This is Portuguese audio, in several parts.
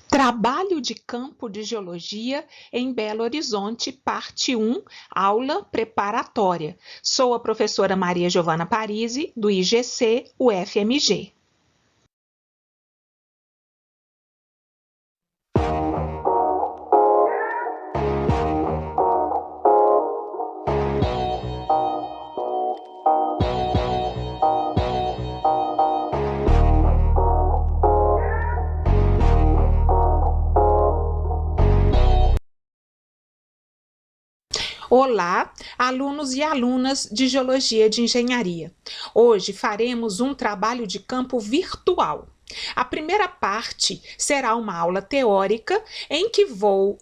Trabalho de campo de geologia em Belo Horizonte, parte 1, aula preparatória. Sou a professora Maria Giovana Parisi, do IGC UFMG. Olá, alunos e alunas de Geologia de Engenharia. Hoje faremos um trabalho de campo virtual. A primeira parte será uma aula teórica em que vou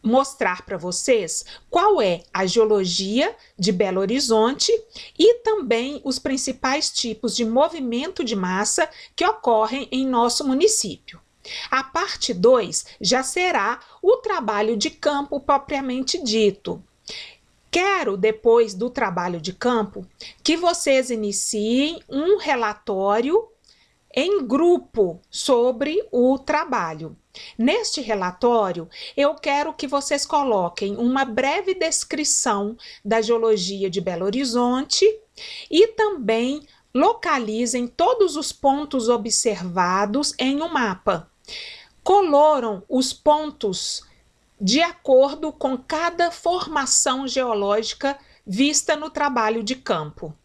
mostrar para vocês qual é a geologia de Belo Horizonte e também os principais tipos de movimento de massa que ocorrem em nosso município. A parte 2 já será o trabalho de campo propriamente dito. Quero, depois do trabalho de campo, que vocês iniciem um relatório em grupo sobre o trabalho. Neste relatório, eu quero que vocês coloquem uma breve descrição da geologia de Belo Horizonte e também localizem todos os pontos observados em um mapa. Coloram os pontos de acordo com cada formação geológica vista no trabalho de campo.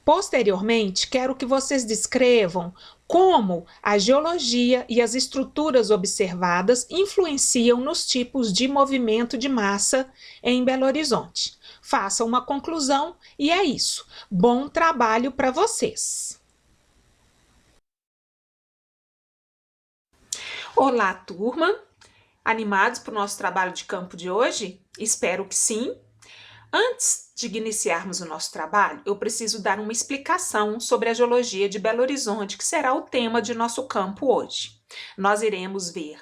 Posteriormente, quero que vocês descrevam como a geologia e as estruturas observadas influenciam nos tipos de movimento de massa em Belo Horizonte. Façam uma conclusão e é isso. Bom trabalho para vocês! Olá, turma! Animados para o nosso trabalho de campo de hoje? Espero que sim. Antes de iniciarmos o nosso trabalho, eu preciso dar uma explicação sobre a geologia de Belo Horizonte, que será o tema de nosso campo hoje. Nós iremos ver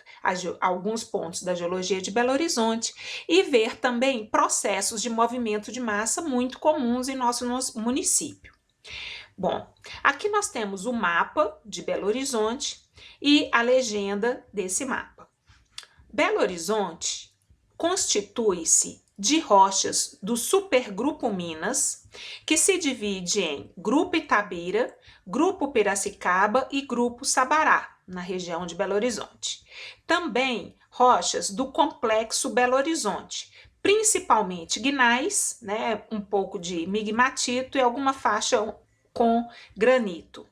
alguns pontos da geologia de Belo Horizonte e ver também processos de movimento de massa muito comuns em nosso município. Bom, aqui nós temos o mapa de Belo Horizonte e a legenda desse mapa. Belo Horizonte constitui-se de rochas do supergrupo Minas, que se divide em Grupo Itabira, Grupo Piracicaba e Grupo Sabará, na região de Belo Horizonte. Também rochas do complexo Belo Horizonte, principalmente gnais, né, um pouco de migmatito e alguma faixa com granito.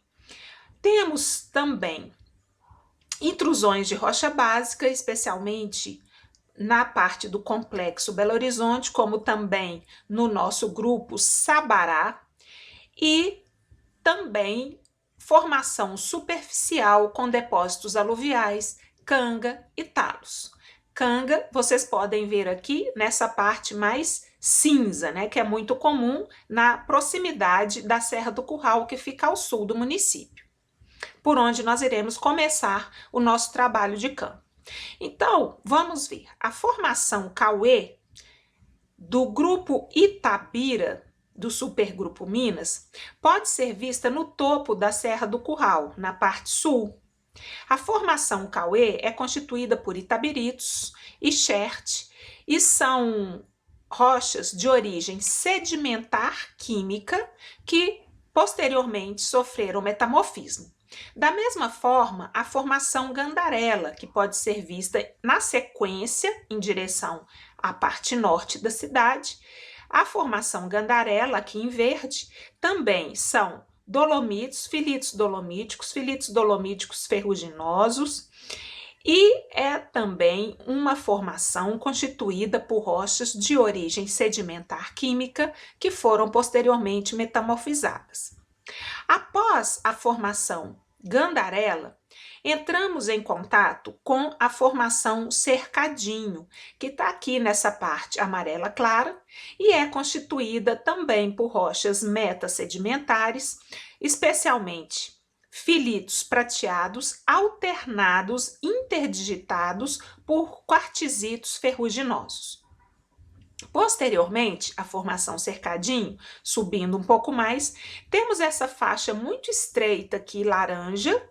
Temos também intrusões de rocha básica, especialmente na parte do complexo Belo Horizonte, como também no nosso grupo Sabará, e também formação superficial com depósitos aluviais, canga e talos. Canga, vocês podem ver aqui nessa parte mais cinza, né, que é muito comum na proximidade da Serra do Curral, que fica ao sul do município, por onde nós iremos começar o nosso trabalho de campo. Então, vamos ver. A formação Cauê do grupo Itabira, do supergrupo Minas, pode ser vista no topo da Serra do Curral, na parte sul. A formação Cauê é constituída por itabiritos e xerte e são rochas de origem sedimentar química que posteriormente sofreram metamorfismo. Da mesma forma, a formação Gandarela, que pode ser vista na sequência em direção à parte norte da cidade. A formação Gandarela, aqui em verde, também são dolomitos, filitos dolomíticos ferruginosos, e é também uma formação constituída por rochas de origem sedimentar química que foram posteriormente metamorfizadas. Após a formação Gandarela, entramos em contato com a formação Cercadinho, que está aqui nessa parte amarela clara e é constituída também por rochas metasedimentares, especialmente filitos prateados alternados, interdigitados por quartzitos ferruginosos. Posteriormente, a formação Cercadinho, subindo um pouco mais, temos essa faixa muito estreita aqui, laranja,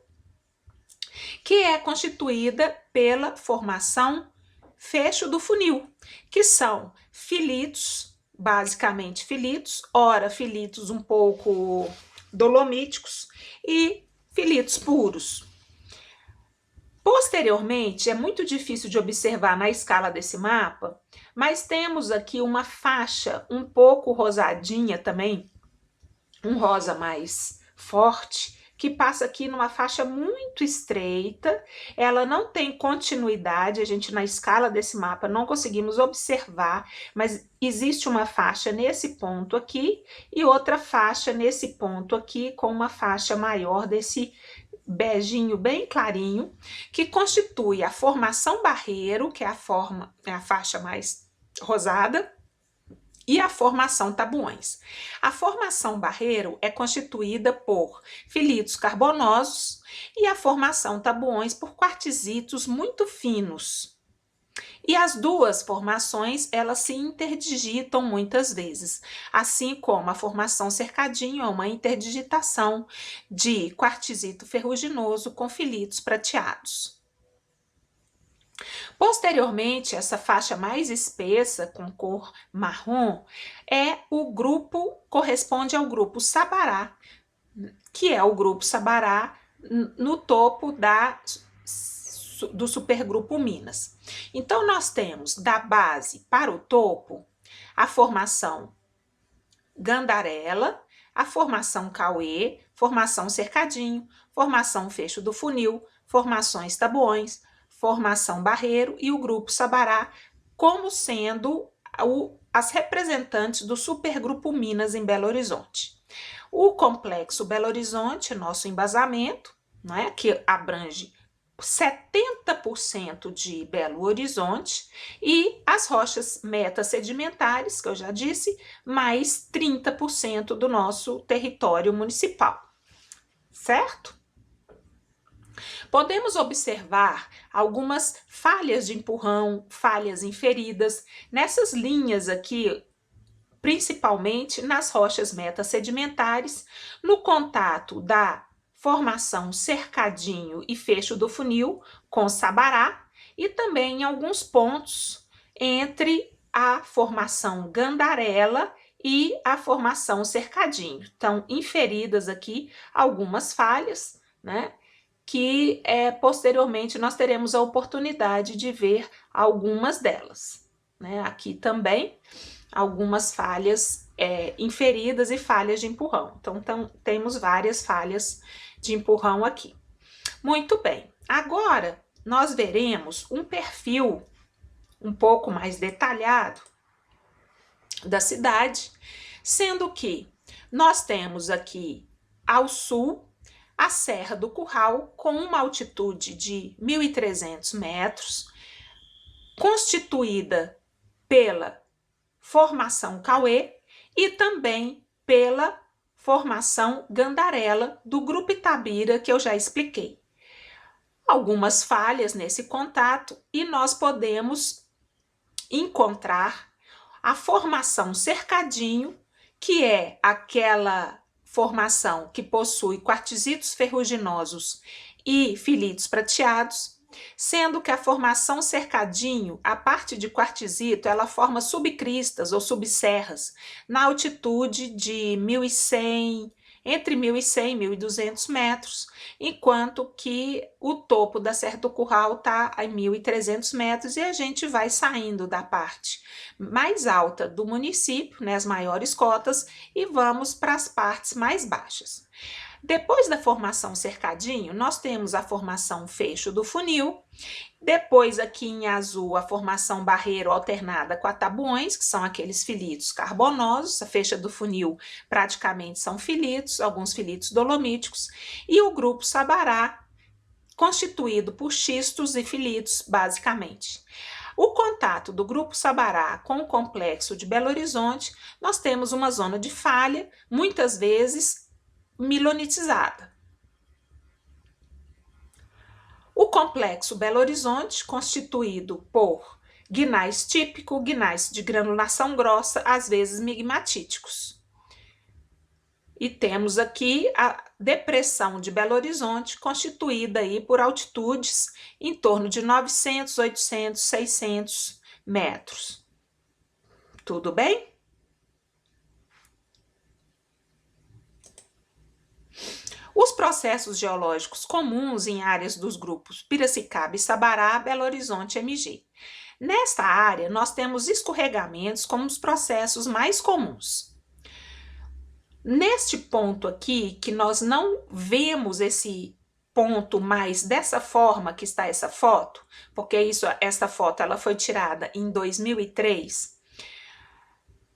que é constituída pela formação fecho do funil, que são filitos, basicamente filitos, ora filitos um pouco dolomíticos e filitos puros. Posteriormente, é muito difícil de observar na escala desse mapa, mas temos aqui uma faixa um pouco rosadinha também, um rosa mais forte, que passa aqui numa faixa muito estreita, ela não tem continuidade, a gente na escala desse mapa não conseguimos observar, mas existe uma faixa nesse ponto aqui e outra faixa nesse ponto aqui, com uma faixa maior desse beijinho bem clarinho, que constitui a formação barreiro, que é a faixa mais rosada, e a formação tabuões. A formação barreiro é constituída por filitos carbonosos e a formação tabuões por quartzitos muito finos. E as duas formações, elas se interdigitam muitas vezes, assim como a formação cercadinho é uma interdigitação de quartzito ferruginoso com filitos prateados. Posteriormente, essa faixa mais espessa, com cor marrom, corresponde ao grupo Sabará, que é o grupo Sabará no topo do supergrupo Minas. Então, nós temos da base para o topo a formação Gandarela, a formação Cauê, formação Cercadinho, formação Fecho do Funil, formações Tabuões, formação Barreiro e o grupo Sabará, como sendo as representantes do supergrupo Minas em Belo Horizonte. O complexo Belo Horizonte, nosso embasamento, né, que abrange 70% de Belo Horizonte, e as rochas metasedimentares, que eu já disse, mais 30% do nosso território municipal, certo? Podemos observar algumas falhas de empurrão, falhas inferidas nessas linhas aqui, principalmente nas rochas metasedimentares, no contato da formação Cercadinho e Fecho do Funil com Sabará, e também em alguns pontos entre a formação Gandarela e a formação Cercadinho. Então, inferidas aqui algumas falhas, né? Que posteriormente nós teremos a oportunidade de ver algumas delas, né? Aqui também algumas falhas inferidas e falhas de empurrão. Então, temos várias falhas de empurrão aqui. Muito bem, agora nós veremos um perfil um pouco mais detalhado da cidade, sendo que nós temos aqui ao sul a Serra do Curral, com uma altitude de 1.300 metros, constituída pela formação Cauê e também pela formação Gandarela do grupo Itabira, que eu já expliquei. Algumas falhas nesse contato e nós podemos encontrar a formação Cercadinho, que é aquela formação que possui quartzitos ferruginosos e filitos prateados, sendo que a formação Cercadinho, a parte de quartzito, ela forma subcristas ou subserras na altitude de 1.100, entre 1.100 e 1.200 metros, enquanto que o topo da Serra do Curral está a 1.300 metros e a gente vai saindo da parte mais alta do município, né, as maiores cotas, e vamos para as partes mais baixas. Depois da formação Cercadinho, nós temos a formação Fecho do Funil, depois aqui em azul a formação Barreiro alternada com a Tabuões, que são aqueles filitos carbonosos, a Fecha do Funil praticamente são filitos, alguns filitos dolomíticos, e o grupo Sabará, constituído por xistos e filitos, basicamente. O contato do grupo Sabará com o complexo de Belo Horizonte, nós temos uma zona de falha, muitas vezes milonitizada. O complexo Belo Horizonte, constituído por guinais típico, guinais de granulação grossa, às vezes migmatíticos. E temos aqui a depressão de Belo Horizonte, constituída aí por altitudes em torno de 900, 800, 600 metros. Tudo bem? Os processos geológicos comuns em áreas dos grupos Piracicaba e Sabará, Belo Horizonte MG. Nesta área, nós temos escorregamentos como os processos mais comuns. Neste ponto aqui, que nós não vemos esse ponto mais dessa forma que está essa foto, porque essa foto ela foi tirada em 2003,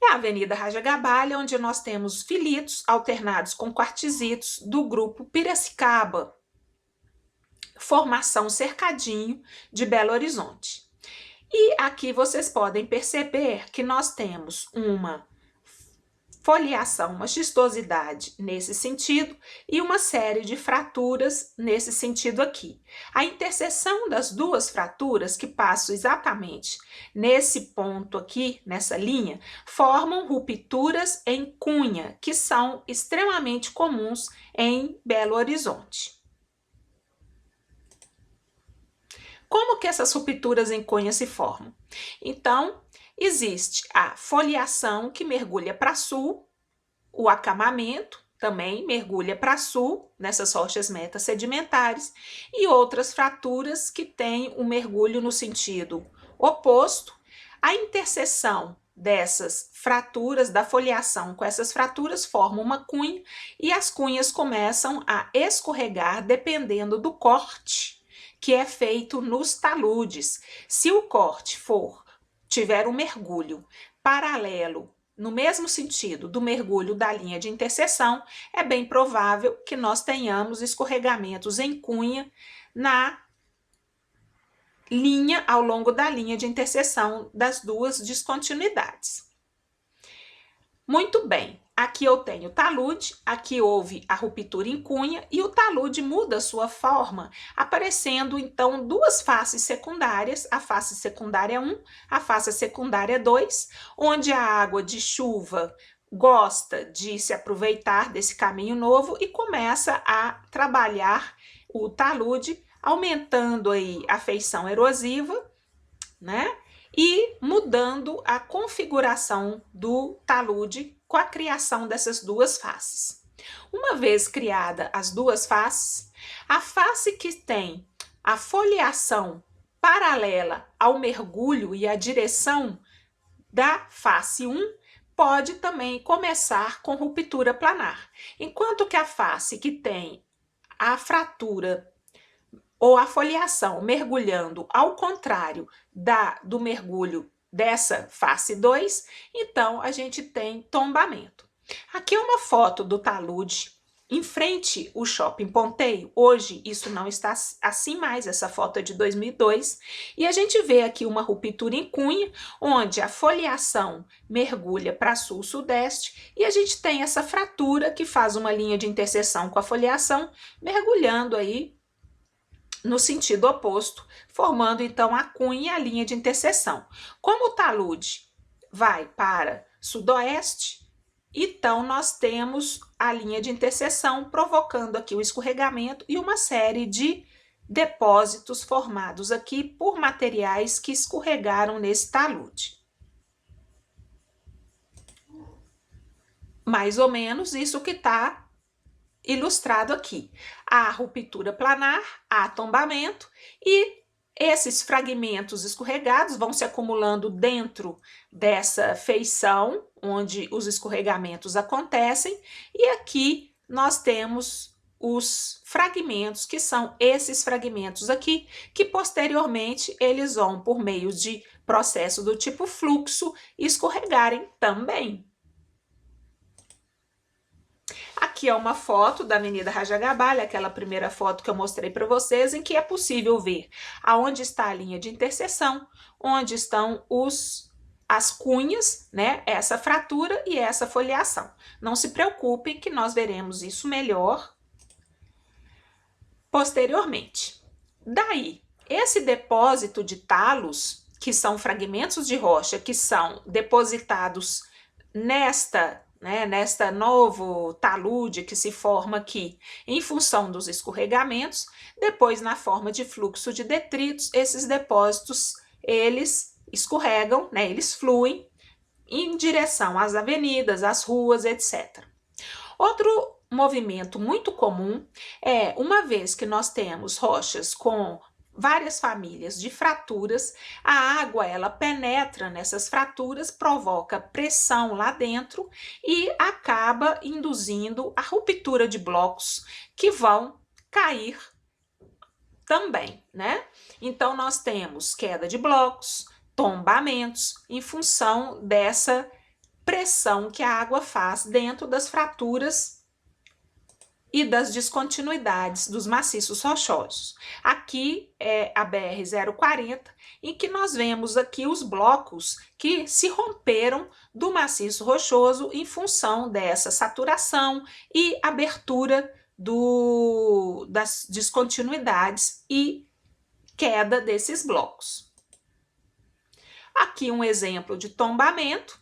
é a Avenida Rajagabalha, onde nós temos filitos alternados com quartzitos do grupo Piracicaba, formação cercadinho de Belo Horizonte. E aqui vocês podem perceber que nós temos uma foliação, uma xistosidade nesse sentido e uma série de fraturas nesse sentido aqui. A interseção das duas fraturas, que passam exatamente nesse ponto aqui, nessa linha, formam rupturas em cunha, que são extremamente comuns em Belo Horizonte. Como que essas rupturas em cunha se formam? Então, existe a foliação que mergulha para sul, o acamamento também mergulha para sul nessas rochas metasedimentares e outras fraturas que têm o mergulho no sentido oposto. A interseção dessas fraturas, da foliação com essas fraturas, forma uma cunha e as cunhas começam a escorregar dependendo do corte que é feito nos taludes. Se o corte tiver um mergulho paralelo, no mesmo sentido do mergulho da linha de interseção, é bem provável que nós tenhamos escorregamentos em cunha na linha, ao longo da linha de interseção das duas descontinuidades. Muito bem, aqui eu tenho talude, aqui houve a ruptura em cunha e o talude muda sua forma, aparecendo então duas faces secundárias, a face secundária 1, a face secundária 2, onde a água de chuva gosta de se aproveitar desse caminho novo e começa a trabalhar o talude, aumentando aí a feição erosiva, né? E mudando a configuração do talude com a criação dessas duas faces. Uma vez criada as duas faces, a face que tem a foliação paralela ao mergulho e à direção da face 1 pode também começar com ruptura planar, enquanto que a face que tem a fratura ou a foliação mergulhando ao contrário do mergulho dessa face 2, então a gente tem tombamento. Aqui é uma foto do talude em frente ao Shopping Ponteio. Hoje isso não está assim mais, essa foto é de 2002, e a gente vê aqui uma ruptura em cunha, onde a foliação mergulha para sul-sudeste, e a gente tem essa fratura que faz uma linha de interseção com a foliação, mergulhando aí no sentido oposto, formando então a cunha e a linha de interseção. Como o talude vai para sudoeste, então nós temos a linha de interseção provocando aqui o escorregamento e uma série de depósitos formados aqui por materiais que escorregaram nesse talude. Mais ou menos isso que está ilustrado aqui. Há ruptura planar, há tombamento e esses fragmentos escorregados vão se acumulando dentro dessa feição onde os escorregamentos acontecem e aqui nós temos os fragmentos, que são esses fragmentos aqui, que posteriormente eles vão, por meio de processo do tipo fluxo, escorregarem também. Aqui é uma foto da Avenida Rajagabalha, aquela primeira foto que eu mostrei para vocês, em que é possível ver aonde está a linha de interseção, onde estão as cunhas, né? Essa fratura e essa foliação. Não se preocupem que nós veremos isso melhor posteriormente. Daí, esse depósito de talos, que são fragmentos de rocha que são depositados né, nesta novo talude que se forma aqui em função dos escorregamentos, depois na forma de fluxo de detritos, esses depósitos, eles escorregam, né, eles fluem em direção às avenidas, às ruas, etc. Outro movimento muito comum é, uma vez que nós temos rochas com várias famílias de fraturas, a água ela penetra nessas fraturas, provoca pressão lá dentro e acaba induzindo a ruptura de blocos que vão cair também, né? Então nós temos queda de blocos, tombamentos em função dessa pressão que a água faz dentro das fraturas e das descontinuidades dos maciços rochosos. Aqui é a BR-040, em que nós vemos aqui os blocos que se romperam do maciço rochoso em função dessa saturação e abertura das descontinuidades e queda desses blocos. Aqui um exemplo de tombamento.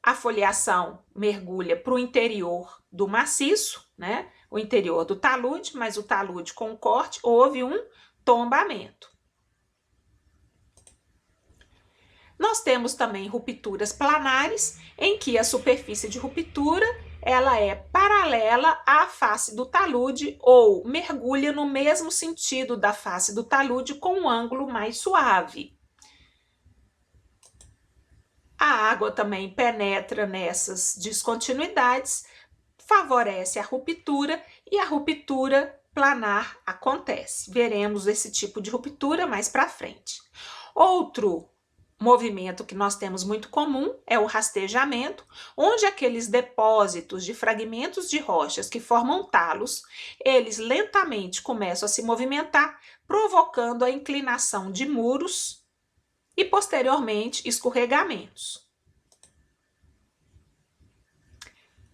A foliação mergulha para o interior do maciço, né? O interior do talude, mas o talude com corte, houve um tombamento. Nós temos também rupturas planares, em que a superfície de ruptura ela é paralela à face do talude ou mergulha no mesmo sentido da face do talude com um ângulo mais suave. A água também penetra nessas descontinuidades, favorece a ruptura e a ruptura planar acontece. Veremos esse tipo de ruptura mais para frente. Outro movimento que nós temos muito comum é o rastejamento, onde aqueles depósitos de fragmentos de rochas que formam talos, eles lentamente começam a se movimentar, provocando a inclinação de muros e, posteriormente, escorregamentos.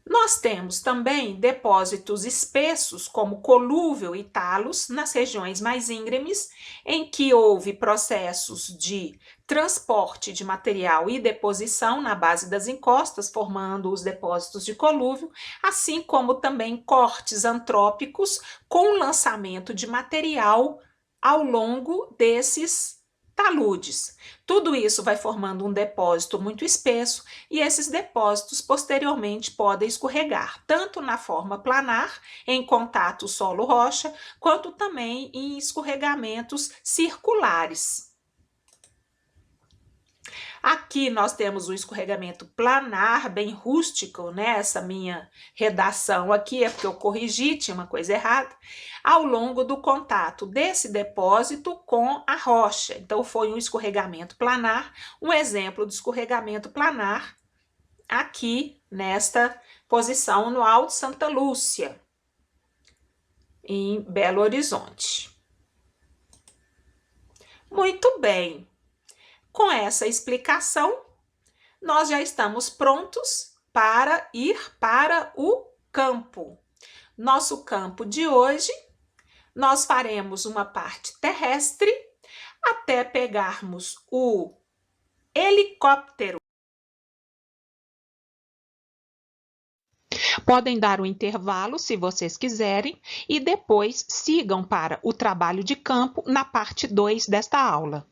Nós temos também depósitos espessos, como colúvio e talos, nas regiões mais íngremes, em que houve processos de transporte de material e deposição na base das encostas, formando os depósitos de colúvio, assim como também cortes antrópicos com lançamento de material ao longo desses taludes. Tudo isso vai formando um depósito muito espesso e esses depósitos posteriormente podem escorregar, tanto na forma planar, em contato solo-rocha, quanto também em escorregamentos circulares. Aqui nós temos um escorregamento planar, bem rústico, né? Essa minha redação aqui é porque eu corrigi, tinha uma coisa errada, ao longo do contato desse depósito com a rocha. Então, foi um escorregamento planar, um exemplo de escorregamento planar aqui nesta posição no Alto Santa Lúcia, em Belo Horizonte. Muito bem. Com essa explicação, nós já estamos prontos para ir para o campo. Nosso campo de hoje, nós faremos uma parte terrestre até pegarmos o helicóptero. Podem dar um intervalo se vocês quiserem e depois sigam para o trabalho de campo na parte 2 desta aula.